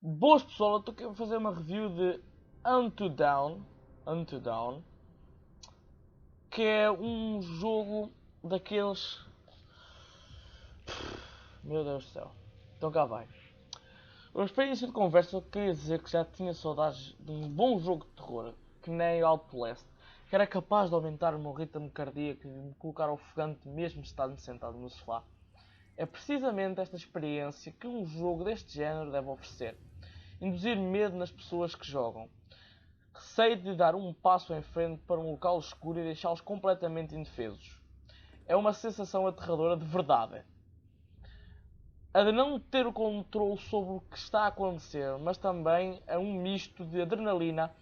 Boas pessoal, eu estou aqui a fazer uma review de Unto Dawn, que é um jogo daqueles... Meu Deus do céu, então cá vai. Mas para início de conversa eu queria dizer que já tinha saudades de um bom jogo de terror, que nem Outlast, que era capaz de aumentar o meu ritmo cardíaco e de me colocar ofegante mesmo estando sentado no sofá. É precisamente esta experiência que um jogo deste género deve oferecer. Induzir medo nas pessoas que jogam. Receio de dar um passo em frente para um local escuro e deixá-los completamente indefesos. É uma sensação aterradora de verdade. A de não ter o controle sobre o que está a acontecer, mas também é um misto de adrenalina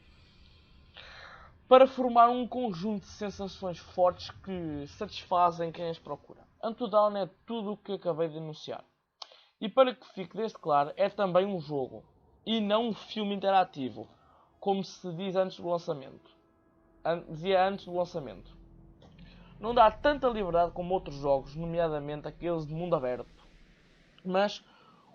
para formar um conjunto de sensações fortes que satisfazem quem as procura. Unto Dawn é tudo o que acabei de anunciar. E para que fique desde claro, é também um jogo, e não um filme interativo, como se diz antes do lançamento. Dizia antes do lançamento. Não dá tanta liberdade como outros jogos, nomeadamente aqueles de mundo aberto. Mas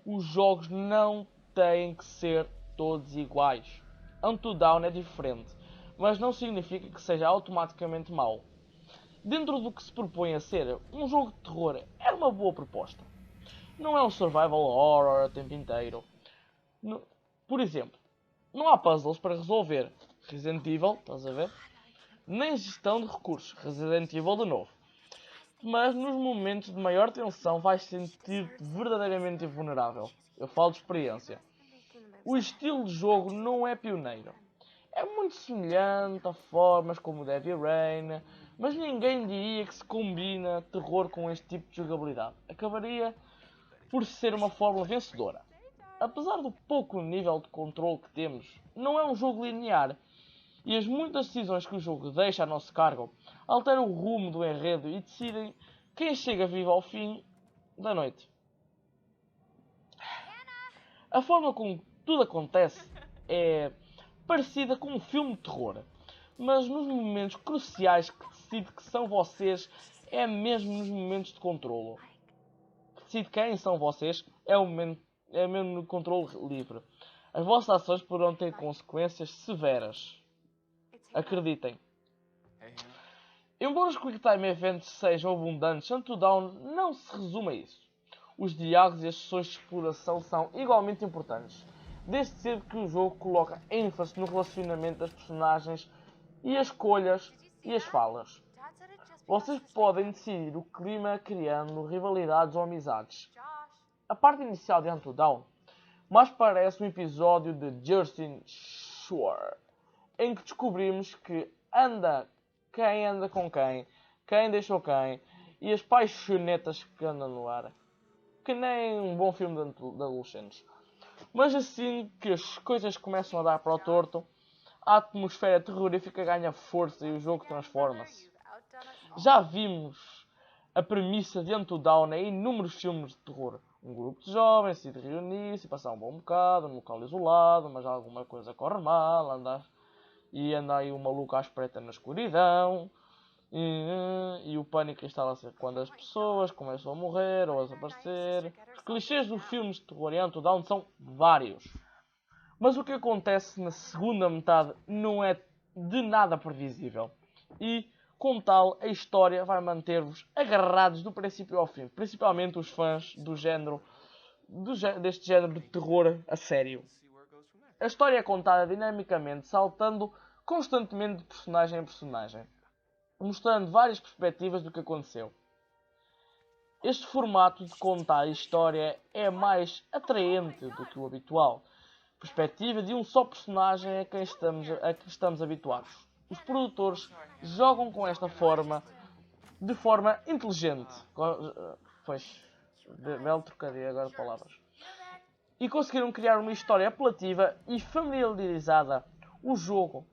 os jogos não têm que ser todos iguais. Unto Dawn é diferente, mas não significa que seja automaticamente mau. Dentro do que se propõe a ser um jogo de terror, é uma boa proposta. Não é um survival horror o tempo inteiro. Por exemplo, não há puzzles para resolver. Resident Evil, estás a ver? Nem gestão de recursos. Resident Evil de novo. Mas nos momentos de maior tensão vais sentir-te verdadeiramente invulnerável. Eu falo de experiência. O estilo de jogo não é pioneiro. É muito semelhante a formas como o Heavy Rain, mas ninguém diria que se combina terror com este tipo de jogabilidade. Acabaria por ser uma fórmula vencedora. Apesar do pouco nível de controle que temos, não é um jogo linear, e as muitas decisões que o jogo deixa a nosso cargo alteram o rumo do enredo e decidem quem chega vivo ao fim da noite. A forma como tudo acontece é parecida com um filme de terror, mas nos momentos cruciais que decide que são vocês, é mesmo nos momentos de controlo. Decide quem são vocês, é mesmo no controle livre. As vossas ações poderão ter consequências severas. Acreditem. Embora os Quick Time Events sejam abundantes, Unto Dawn não se resume a isso. Os diálogos e as sessões de exploração são igualmente importantes, desde cedo que o jogo coloca ênfase no relacionamento das personagens e as escolhas e as falas. Vocês podem decidir o clima criando rivalidades ou amizades. A parte inicial de Unto Dawn mais parece um episódio de Jersey Shore, em que descobrimos que quem anda com quem deixou quem, e as paixonetas que andam no ar. Que nem um bom filme de adolescentes. Mas assim que as coisas começam a dar para o torto, a atmosfera terrorífica ganha força e o jogo transforma-se. Já vimos a premissa de Unto Dawn em inúmeros filmes de terror. Um grupo de jovens decide reunir-se e passar um bom bocado num local isolado, mas alguma coisa corre mal, anda aí o maluco à espreita na escuridão. E o pânico instala-se quando as pessoas começam a morrer ou a desaparecer. Os clichês dos filmes de terror e Unto Dawn são vários. Mas o que acontece na segunda metade não é de nada previsível. E, com tal, a história vai manter-vos agarrados do princípio ao fim. Principalmente os fãs deste género de terror a sério. A história é contada dinamicamente, saltando constantemente de personagem em personagem, mostrando várias perspectivas do que aconteceu. Este formato de contar a história é mais atraente do que o habitual. Perspectiva de um só personagem a que estamos habituados. Os produtores jogam com esta forma de forma inteligente. Pois, belo trocadilho agora de palavras. E conseguiram criar uma história apelativa e familiarizada o jogo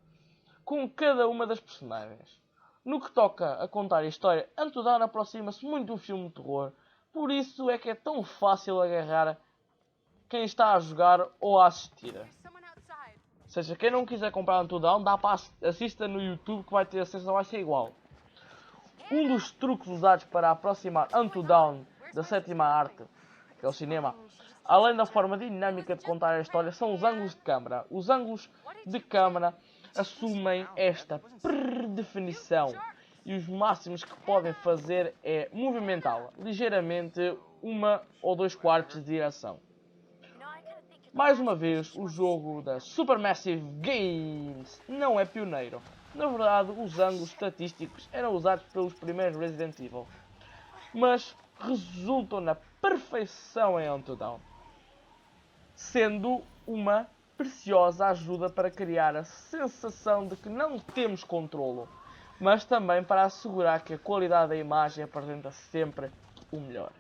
com cada uma das personagens. No que toca a contar a história, Unto Dawn aproxima-se muito do filme de terror, por isso é que é tão fácil agarrar quem está a jogar ou a assistir. Ou seja, quem não quiser comprar Unto Dawn, dá para assista no YouTube que vai ter acesso, vai ser igual. Um dos truques usados para aproximar Unto Dawn da sétima arte, que é o cinema, Além da forma dinâmica de contar a história, são os ângulos de câmara. Os ângulos de câmara assumem esta predefinição e os máximos que podem fazer é movimentá-la ligeiramente 1 ou 2 quartos de direção. Mais uma vez, o jogo da Supermassive Games não é pioneiro. Na verdade, os ângulos estatísticos eram usados pelos primeiros Resident Evil, mas resultam na perfeição em Until Dawn, sendo uma preciosa ajuda para criar a sensação de que não temos controlo, mas também para assegurar que a qualidade da imagem apresenta sempre o melhor.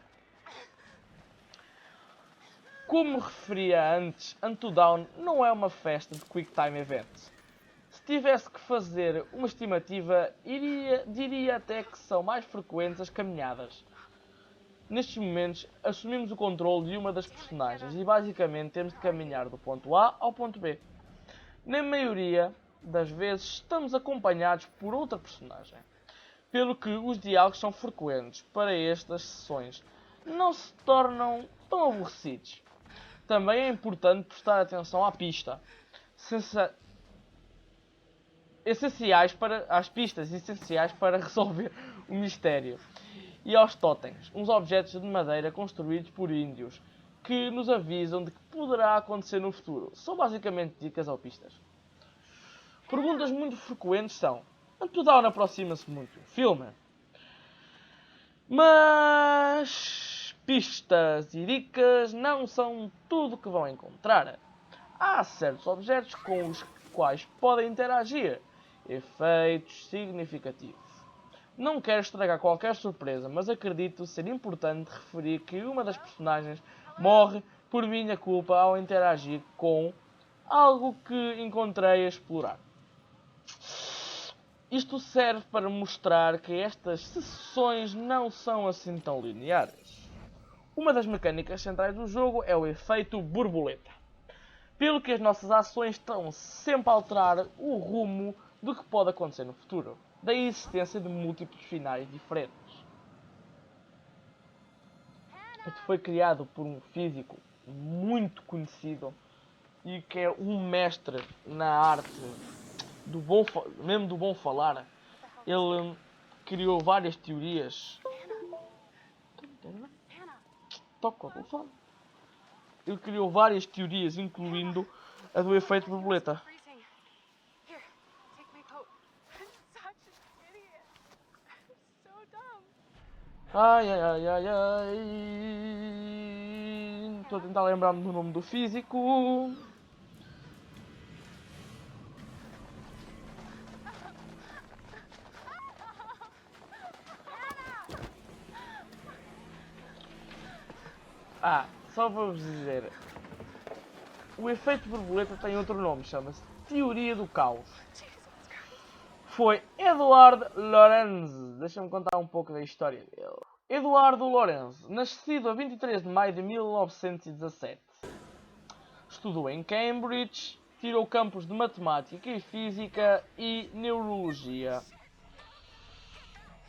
Como referia antes, Until Dawn não é uma festa de Quick Time Events. Se tivesse que fazer uma estimativa, diria até que são mais frequentes as caminhadas. Nestes momentos, assumimos o controle de uma das personagens e basicamente temos de caminhar do ponto A ao ponto B. Na maioria das vezes estamos acompanhados por outra personagem, pelo que os diálogos são frequentes para estas sessões, não se tornam tão aborrecidos. Também é importante prestar atenção à pista, às pistas essenciais para resolver o mistério, e aos totens, uns objetos de madeira construídos por índios, que nos avisam de que poderá acontecer no futuro. São basicamente dicas ou pistas. Perguntas muito frequentes são: Until Dawn aproxima-se muito do filme? Mas pistas e dicas não são tudo que vão encontrar. Há certos objetos com os quais podem interagir, efeitos significativos. Não quero estragar qualquer surpresa, mas acredito ser importante referir que uma das personagens morre por minha culpa ao interagir com algo que encontrei a explorar. Isto serve para mostrar que estas sessões não são assim tão lineares. Uma das mecânicas centrais do jogo é o efeito borboleta, pelo que as nossas ações estão sempre a alterar o rumo do que pode acontecer no futuro, da existência de múltiplos finais diferentes. Isto foi criado por um físico muito conhecido e que é um mestre na arte mesmo do bom falar. Ele criou várias teorias. Toca o telefone. Ele criou várias teorias, incluindo a do efeito borboleta. Ai, ai, ai, ai, ai. Estou a tentar lembrar-me do nome do físico. Só vou-vos dizer. O efeito borboleta tem outro nome, chama-se Teoria do Caos. Foi Edward Lorenz. Deixa-me contar um pouco da história dele. Eduardo Lorenz, nascido a 23 de maio de 1917. Estudou em Cambridge, tirou campos de Matemática e Física e Neurologia.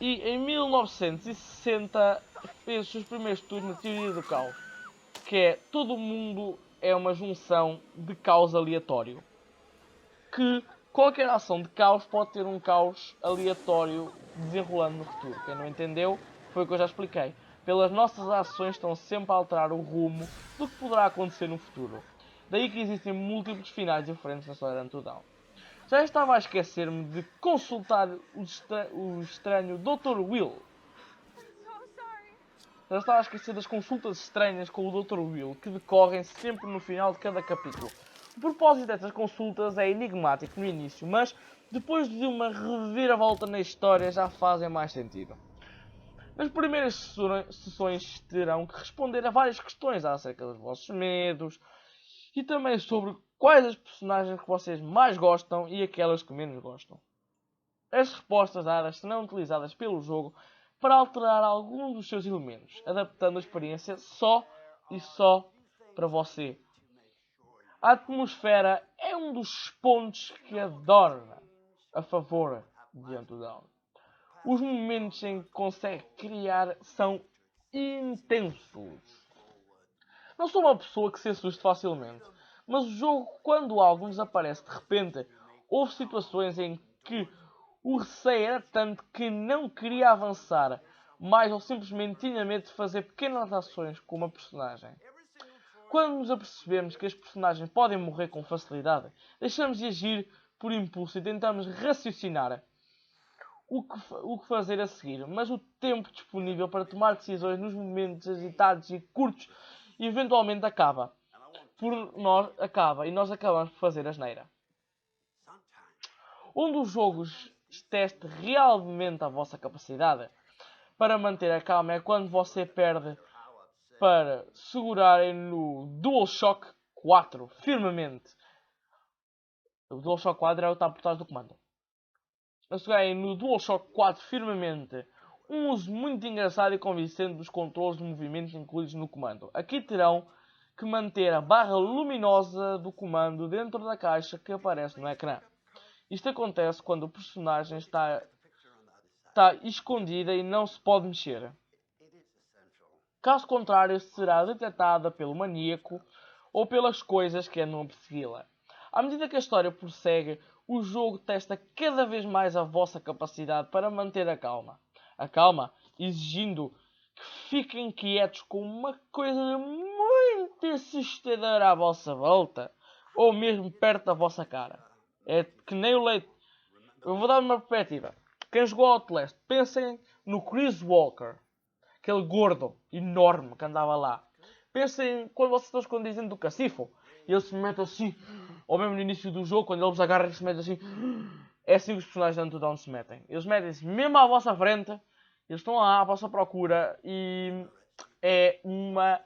E em 1960 fez os seus primeiros estudos na Teoria do Caos, que é todo o mundo é uma junção de caos aleatório. Que qualquer ação de caos pode ter um caos aleatório desenrolando no futuro. Quem não entendeu, foi o que eu já expliquei. Pelas nossas ações estão sempre a alterar o rumo do que poderá acontecer no futuro. Daí que existem múltiplos finais diferentes na história de Until Dawn. Já estava a esquecer-me de consultar o estranho Dr. Will. Já estava a esquecer das consultas estranhas com o Dr. Will, que decorrem sempre no final de cada capítulo. O propósito dessas consultas é enigmático no início, mas depois de uma reviravolta na história já fazem mais sentido. Nas primeiras sessões terão que responder a várias questões acerca dos vossos medos e também sobre quais as personagens que vocês mais gostam e aquelas que menos gostam. As respostas dadas serão utilizadas pelo jogo para alterar alguns dos seus elementos, adaptando a experiência só para você. A atmosfera é um dos pontos que adorna a favor de Until Dawn. Os momentos em que consegue criar são intensos. Não sou uma pessoa que se assuste facilmente, mas o jogo, quando algo nos aparece de repente, houve situações em que o receio era tanto que não queria avançar mais ou simplesmente tinha medo de fazer pequenas ações com uma personagem. Quando nos apercebemos que as personagens podem morrer com facilidade, deixamos de agir por impulso e tentamos raciocinar o que fazer a seguir, mas o tempo disponível para tomar decisões nos momentos agitados e curtos eventualmente acaba e nós acabamos por fazer asneira. Um dos jogos teste realmente a vossa capacidade para manter a calma é quando você perde para segurarem no DualShock 4 firmemente. O DualShock 4 é o que está por trás do comando. A segurarem no DualShock 4 firmemente um uso muito engraçado e convincente dos controles de movimento incluídos no comando. Aqui terão que manter a barra luminosa do comando dentro da caixa que aparece no ecrã. Isto acontece quando o personagem está escondida e não se pode mexer. Caso contrário, será detectada pelo maníaco ou pelas coisas que andam a persegui-la. À medida que a história prossegue, o jogo testa cada vez mais a vossa capacidade para manter a calma. A calma exigindo que fiquem quietos com uma coisa muito assustadora à vossa volta ou mesmo perto da vossa cara. É que nem o leite. Eu vou dar uma perspectiva. Quem jogou Outlast, pensem no Chris Walker. Aquele gordo, enorme, que andava lá. Pensem quando vocês estão escondidos dentro do cacifo. E ele se mete assim, ou mesmo no início do jogo, quando ele vos agarra e se mete assim. É assim que os personagens de Until Dawn se metem. Eles metem-se mesmo à vossa frente. Eles estão lá à vossa procura. E é uma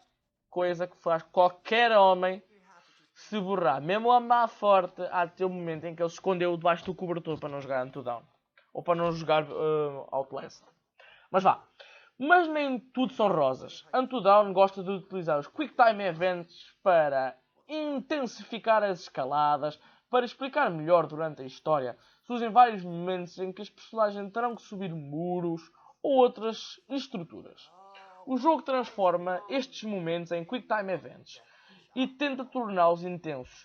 coisa que faz qualquer homem se borrar. Mesmo a má forte, há de ter um momento em que ele se escondeu debaixo do cobertor para não jogar Until Dawn. Ou para não jogar Outlast. Mas vá. Mas nem tudo são rosas. Until Dawn gosta de utilizar os Quick Time Events para intensificar as escaladas, para explicar melhor durante a história. Surgem vários momentos em que os personagens terão que subir muros ou outras estruturas. O jogo transforma estes momentos em Quick Time Events e tenta torná-los intensos,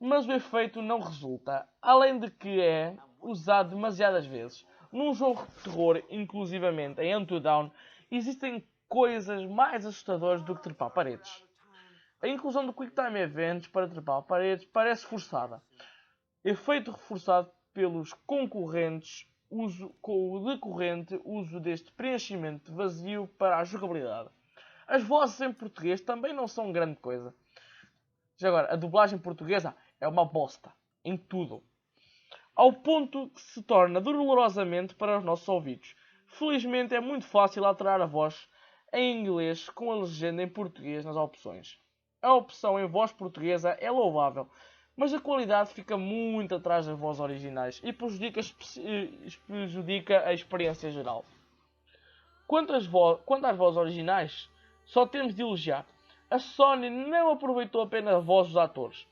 mas o efeito não resulta, além de que é usado demasiadas vezes. Num jogo de terror, inclusivamente em Until Dawn, existem coisas mais assustadoras do que trepar paredes. A inclusão do Quick Time Events para trepar paredes parece forçada. Efeito reforçado pelos concorrentes com o decorrente uso deste preenchimento vazio para a jogabilidade. As vozes em português também não são grande coisa. Já agora, a dublagem portuguesa é uma bosta. Em tudo. Ao ponto que se torna dolorosamente para os nossos ouvidos. Felizmente é muito fácil alterar a voz em inglês com a legenda em português nas opções. A opção em voz portuguesa é louvável, mas a qualidade fica muito atrás das vozes originais e prejudica a experiência geral. Quanto às vozes originais, só temos de elogiar. A Sony não aproveitou apenas a voz dos atores.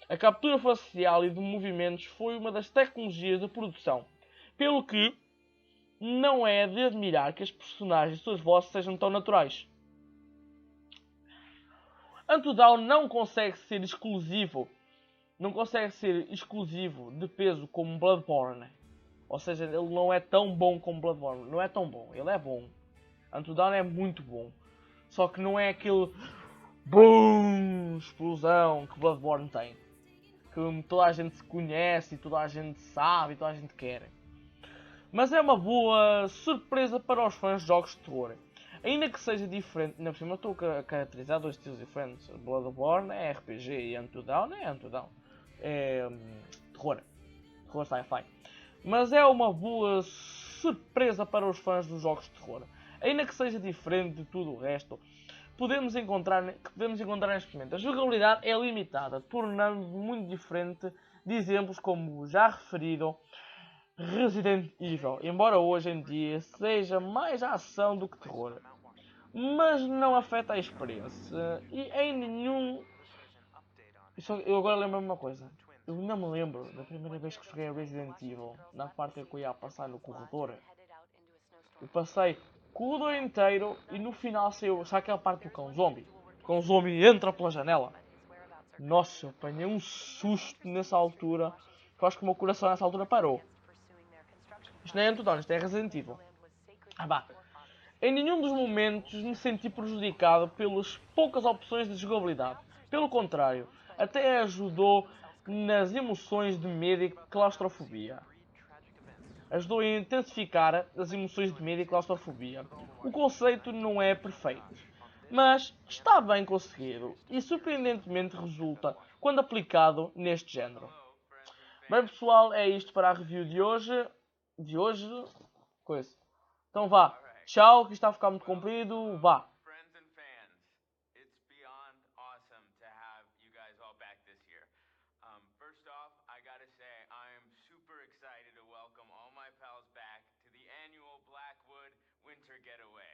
A captura facial e de movimentos foi uma das tecnologias de produção, pelo que não é de admirar que as personagens e suas vozes sejam tão naturais. Until Dawn não consegue ser exclusivo de peso como Bloodborne. Ou seja, ele não é tão bom como Bloodborne. Não é tão bom, ele é bom. Until Dawn é muito bom. Só que não é aquele boom, explosão que Bloodborne tem. Que toda a gente se conhece, e toda a gente sabe, e toda a gente quer. Mas é uma boa surpresa para os fãs de jogos de terror. Ainda que seja diferente, ainda por cima estou a caracterizar dois estilos diferentes. Bloodborne é RPG e Until Dawn é Until Dawn. É terror. Terror sci-fi. Mas é uma boa surpresa para os fãs dos jogos de terror. Ainda que seja diferente de tudo o resto, podemos encontrar neste momento. A jogabilidade é limitada, tornando muito diferente de exemplos como o já referido Resident Evil, embora hoje em dia seja mais ação do que terror. Mas não afeta a experiência. E em nenhum... Eu agora lembro-me uma coisa. Eu não me lembro da primeira vez que joguei Resident Evil, na parte em que eu ia passar no corredor. Eu passei o corredor inteiro e no final saiu aquela parte do cão zombie. quando o zombie entra pela janela. Nossa, eu apanhei um susto nessa altura. Eu acho que o meu coração nessa altura parou. Isto não é Anto isto é Resident Evil. Ah, bah. Em nenhum dos momentos me senti prejudicado pelas poucas opções de jogabilidade. Pelo contrário, até ajudou nas emoções de medo e claustrofobia. Ajudou a intensificar as emoções de medo e claustrofobia. O conceito não é perfeito, mas está bem conseguido e surpreendentemente resulta quando aplicado neste género. Bem pessoal, é isto para a review de hoje. De hoje? Coisa. Então vá. Tchau, que está a ficar muito comprido. Vá. Friends and fans, it's beyond awesome to have you guys all back this year. First off, I gotta say, I am super excited to welcome all my pals back to the annual Blackwood Winter Getaway.